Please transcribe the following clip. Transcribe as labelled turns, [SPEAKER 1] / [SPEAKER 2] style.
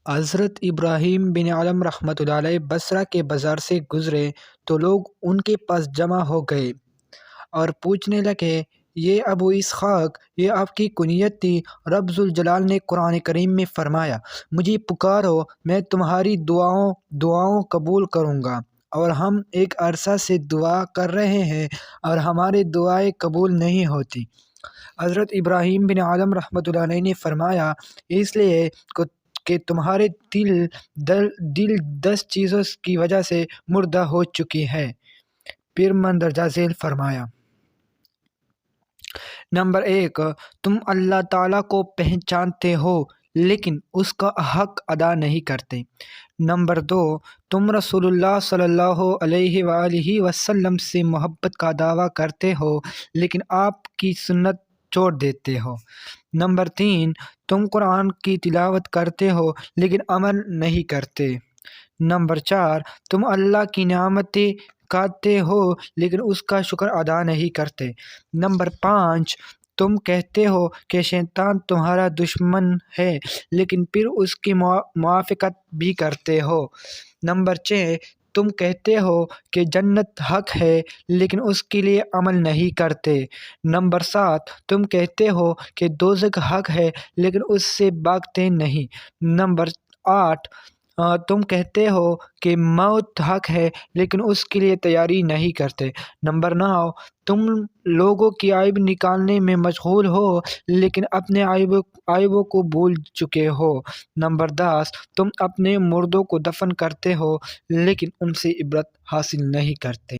[SPEAKER 1] حضرت ابراہیم بن آدم رحمۃ اللہ علیہ بصرہ کے بازار سے گزرے تو لوگ ان کے پاس جمع ہو گئے اور پوچھنے لگے، یہ ابو اسحاق، یہ آپ کی کنیت تھی۔ رب ذوالجلال نے قرآن کریم میں فرمایا، مجھے پکارو، میں تمہاری دعاؤں قبول کروں گا۔ اور ہم ایک عرصہ سے دعا کر رہے ہیں اور ہماری دعائیں قبول نہیں ہوتی۔ حضرت ابراہیم بن آدم رحمۃ اللہ علیہ نے فرمایا، اس لیے کہ تمہارے دل 10 چیزوں کی وجہ سے مردہ ہو چکی ہے۔ پھر مندرجہ ذیل فرمایا، نمبر 1، تم اللہ تعالیٰ کو پہچانتے ہو لیکن اس کا حق ادا نہیں کرتے۔ نمبر 2، تم رسول اللہ صلی اللہ علیہ وآلہ وسلم سے محبت کا دعویٰ کرتے ہو لیکن آپ کی سنت چھوڑ دیتے ہو۔ نمبر 3، تم قرآن کی تلاوت کرتے ہو لیکن عمل نہیں کرتے۔ نمبر 4، تم اللہ کی نعمتیں کھاتے ہو لیکن اس کا شکر ادا نہیں کرتے۔ نمبر 5، تم کہتے ہو کہ شیطان تمہارا دشمن ہے لیکن پھر اس کی موافقت بھی کرتے ہو۔ نمبر 6، تم کہتے ہو کہ جنت حق ہے لیکن اس کے لیے عمل نہیں کرتے۔ نمبر 7، تم کہتے ہو کہ دوزخ حق ہے لیکن اس سے بھاگتے نہیں۔ نمبر 8، تم کہتے ہو کہ موت حق ہے لیکن اس کے لیے تیاری نہیں کرتے۔ نمبر 9، تم لوگوں کی عیب نکالنے میں مشغول ہو لیکن اپنے عیبوں کو بھول چکے ہو۔ نمبر 10، تم اپنے مردوں کو دفن کرتے ہو لیکن ان سے عبرت حاصل نہیں کرتے۔